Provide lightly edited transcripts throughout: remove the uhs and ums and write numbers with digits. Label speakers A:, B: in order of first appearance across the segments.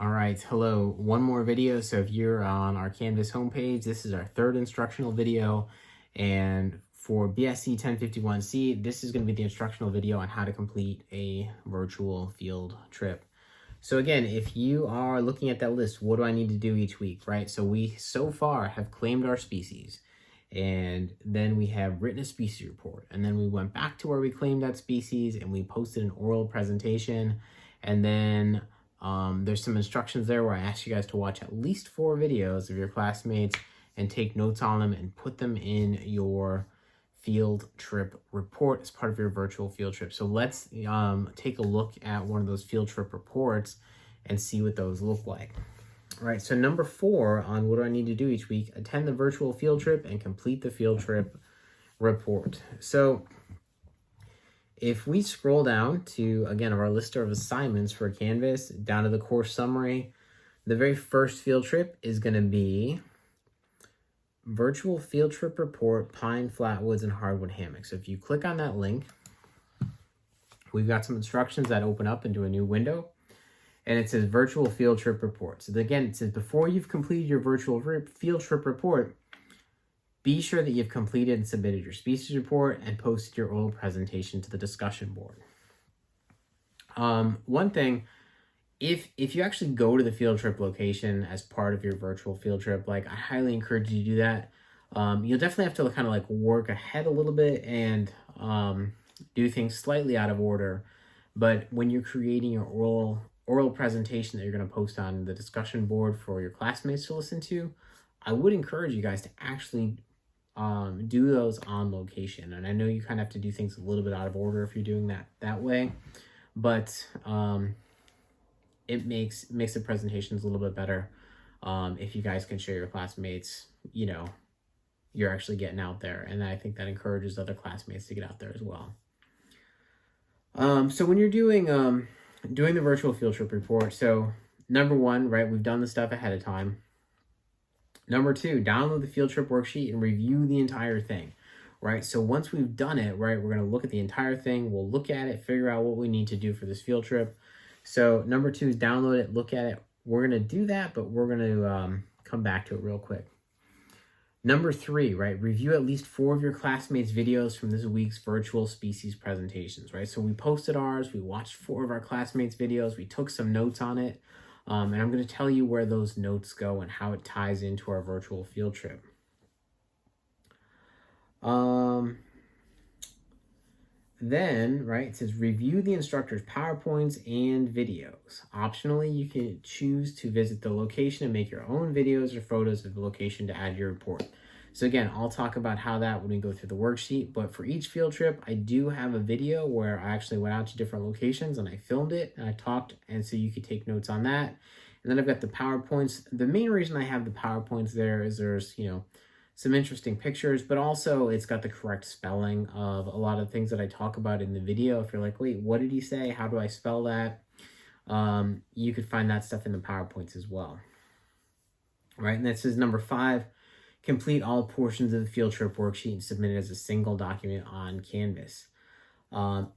A: All right, hello, one more video. So if you're on our Canvas homepage, this is our third instructional video. And for BSC1051C, this is going to be the instructional video on how to complete a virtual field trip. So again, if you are looking at that list, what do I need to do each week, right? So we so far have claimed our species, and then we have written a species report, and then we went back to where we claimed that species and we posted an oral presentation, and then there's some instructions there where I asked you guys to watch at least 4 videos of your classmates and take notes on them and put them in your field trip report as part of your virtual field trip. So let's take a look at one of those field trip reports and see what those look like. All right, so number 4 on what do I need to do each week: attend the virtual field trip and complete the field trip report. So if we scroll down to, again, our list of assignments for Canvas, down to the course summary, the very first field trip is going to be virtual field trip report, pine, flatwoods, and hardwood hammocks. So if you click on that link, we've got some instructions that open up into a new window, and it says virtual field trip report. So again, it says before you've completed your virtual field trip report, be sure that you've completed and submitted your species report and posted your oral presentation to the discussion board. One thing, if you actually go to the field trip location as part of your virtual field trip, like, I highly encourage you to do that. You'll definitely have to kind of like work ahead a little bit and do things slightly out of order. But when you're creating your oral presentation that you're going to post on the discussion board for your classmates to listen to, I would encourage you guys to actually do those on location. And I know you kind of have to do things a little bit out of order if you're doing that way, but it makes the presentations a little bit better if you guys can show your classmates, you're actually getting out there. And I think that encourages other classmates to get out there as well. So when you're doing the virtual field trip report, so number 1, right, we've done the stuff ahead of time. Number 2, download the field trip worksheet and review the entire thing, right? So once we've done it, right, we're going to look at the entire thing. We'll look at it, figure out what we need to do for this field trip. So number 2 is download it, look at it. We're going to do that, but we're going to come back to it real quick. Number 3, right, review at least 4 of your classmates' videos from this week's virtual species presentations, right? So we posted ours, we watched 4 of our classmates' videos, we took some notes on it, and I'm going to tell you where those notes go and how it ties into our virtual field trip. Then, right, it says review the instructor's PowerPoints and videos. Optionally, you can choose to visit the location and make your own videos or photos of the location to add your report. So again, I'll talk about how that when we go through the worksheet, but for each field trip, I do have a video where I actually went out to different locations and I filmed it and I talked, and so you could take notes on that. And then I've got the PowerPoints. The main reason I have the PowerPoints there is there's, some interesting pictures, but also it's got the correct spelling of a lot of things that I talk about in the video. If you're like, wait, what did he say? How do I spell that? You could find that stuff in the PowerPoints as well. Right, and that says number 5, complete all portions of the field trip worksheet and submit it as a single document on Canvas.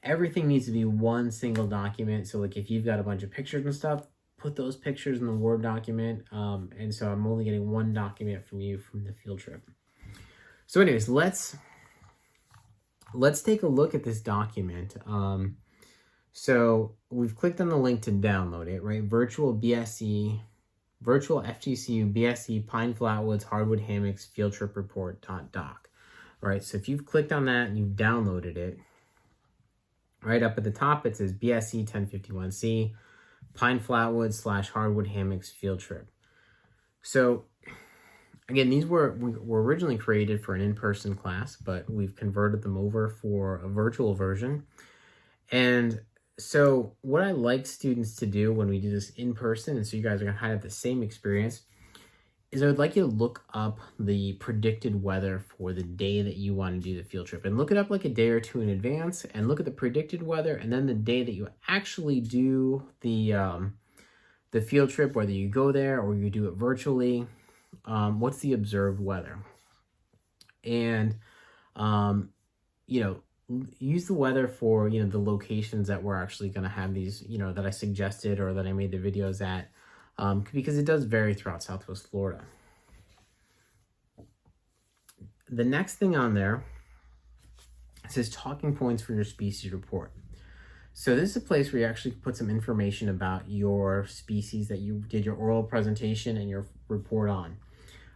A: Everything needs to be one single document. So like if you've got a bunch of pictures and stuff, put those pictures in the Word document. And so I'm only getting one document from you from the field trip. So anyways, let's take a look at this document. So we've clicked on the link to download it, right? Virtual FGCU BSC Pine Flatwoods Hardwood Hammocks Field Trip Report.doc. Right, so if you've clicked on that and you've downloaded it, right up at the top it says BSC1051C Pine Flatwoods / Hardwood Hammocks Field Trip. So again, these were originally created for an in-person class, but we've converted them over for a virtual version. And so what I like students to do when we do this in person, and so you guys are going to have the same experience, is I would like you to look up the predicted weather for the day that you want to do the field trip, and look it up like a day or 2 in advance, and look at the predicted weather, and then the day that you actually do the field trip, whether you go there or you do it virtually, what's the observed weather? And use the weather for the locations that we're actually going to have these, that I suggested or that I made the videos at. because it does vary throughout Southwest Florida. The next thing on there, it says talking points for your species report. So this is a place where you actually put some information about your species that you did your oral presentation and your report on.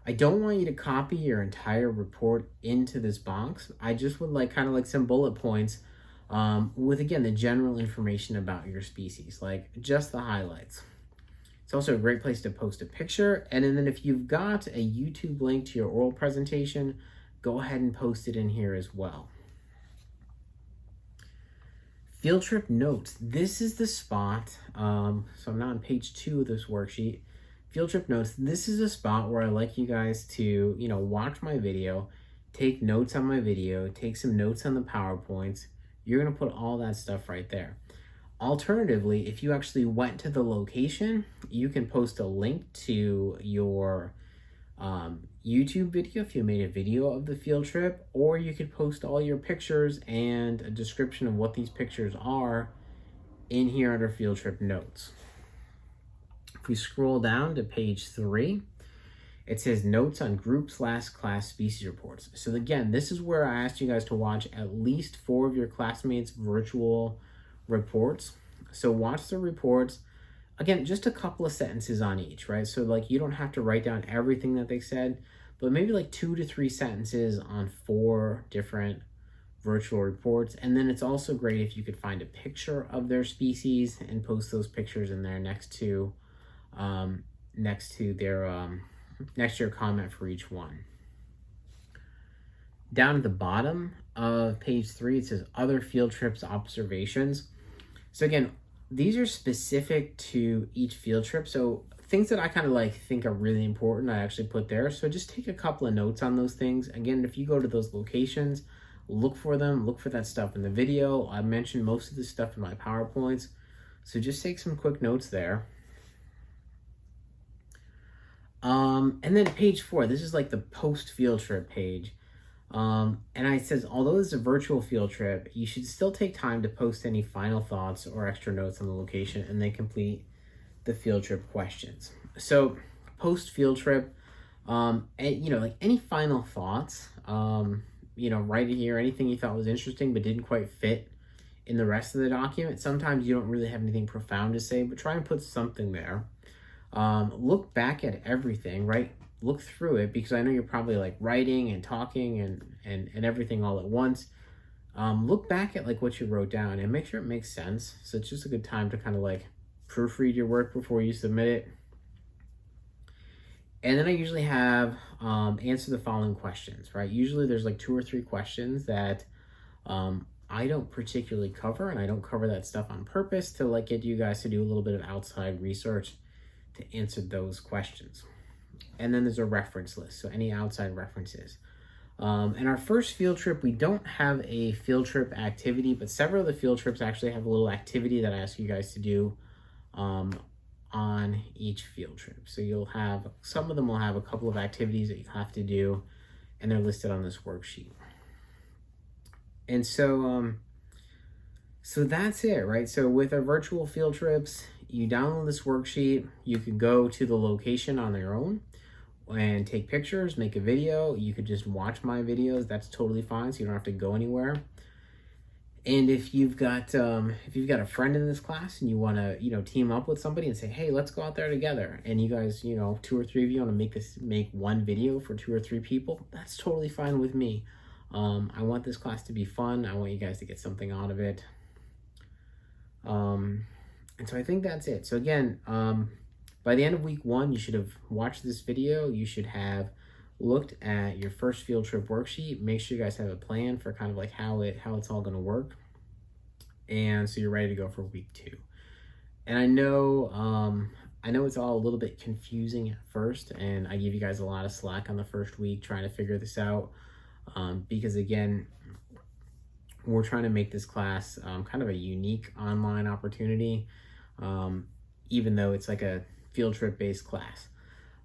A: I don't want you to copy your entire report into this box. I just would like kind of like some bullet points with, again, the general information about your species, like just the highlights. It's also a great place to post a picture. And then if you've got a YouTube link to your oral presentation, go ahead and post it in here as well. Field trip notes. This is the spot. So I'm now on page 2 of this worksheet. Field trip notes. This is a spot where I like you guys to, watch my video, take notes on my video, take some notes on the PowerPoints. You're going to put all that stuff right there. Alternatively, if you actually went to the location, you can post a link to your YouTube video if you made a video of the field trip, or you could post all your pictures and a description of what these pictures are in here under field trip notes. If we scroll down to page 3, it says notes on group/class species reports. So again, this is where I asked you guys to watch at least 4 of your classmates' virtual reports. So watch the reports. Again, just a couple of sentences on each, right? So like you don't have to write down everything that they said, but maybe like 2 to 3 sentences on 4 different virtual reports. And then it's also great if you could find a picture of their species and post those pictures in there next to your comment for each one. Down at the bottom of page 3, it says other field trips observations. So again, these are specific to each field trip. So things that I kind of like think are really important, I actually put there. So just take a couple of notes on those things. Again, if you go to those locations, look for them, look for that stuff in the video. I mentioned most of this stuff in my PowerPoints. So just take some quick notes there. And then page 4, this is like the post field trip page. And it says, although it's a virtual field trip, you should still take time to post any final thoughts or extra notes on the location and then complete the field trip questions. So post field trip, and, like any final thoughts, write it here, anything you thought was interesting but didn't quite fit in the rest of the document. Sometimes you don't really have anything profound to say, but try and put something there. Look back at everything, right? Look through it, because I know you're probably like writing and talking and everything all at once. Look back at like what you wrote down and make sure it makes sense. So it's just a good time to kind of like proofread your work before you submit it. And then I usually have answer the following questions, right? Usually there's like 2 or 3 questions that I don't particularly cover, and I don't cover that stuff on purpose to like get you guys to do a little bit of outside research to answer those questions. And then there's a reference list, so any outside references. In our first field trip, we don't have a field trip activity, but several of the field trips actually have a little activity that I ask you guys to do on each field trip. So you'll have, some of them will have a couple of activities that you have to do, and they're listed on this worksheet. And so that's it, right? So with our virtual field trips, you download this worksheet, you can go to the location on your own and take pictures, make a video. You could just watch my videos, that's totally fine, so you don't have to go anywhere. And if you've got a friend in this class and you want to, team up with somebody and say, hey, let's go out there together, and you guys, 2 or 3 of you want to make one video for 2 or 3 people, that's totally fine with me. I want this class to be fun. I want you guys to get something out of it. And so I think that's it. So again, by the end of week 1, you should have watched this video. You should have looked at your first field trip worksheet. Make sure you guys have a plan for kind of like how it's all going to work. And so you're ready to go for week 2. And I know it's all a little bit confusing at first, and I give you guys a lot of slack on the first week trying to figure this out. Because again, we're trying to make this class kind of a unique online opportunity, even though it's like a field trip based class.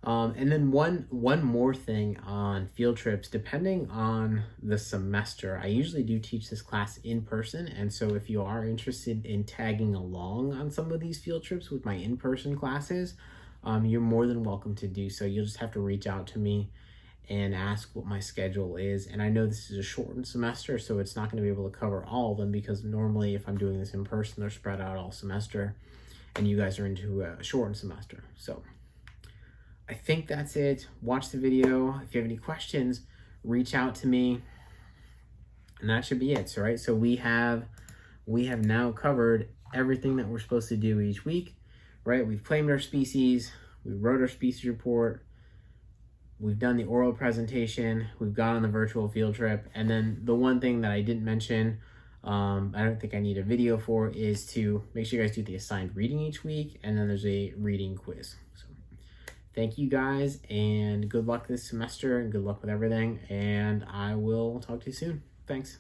A: And then one more thing on field trips, depending on the semester, I usually do teach this class in person. And so if you are interested in tagging along on some of these field trips with my in-person classes, you're more than welcome to do so. You'll just have to reach out to me and ask what my schedule is. And I know this is a shortened semester, so it's not going to be able to cover all of them, because normally if I'm doing this in person, they're spread out all semester, and you guys are into a shortened semester. So I think that's it. Watch the video. If you have any questions, reach out to me, and that should be it. So, right, so we have now covered everything that we're supposed to do each week, right? We've claimed our species, we wrote our species report, we've done the oral presentation, we've gone on the virtual field trip, and then the one thing that I didn't mention, I don't think I need a video for, is to make sure you guys do the assigned reading each week, and then there's a reading quiz. So thank you guys, and good luck this semester, and good luck with everything, and I will talk to you soon. Thanks.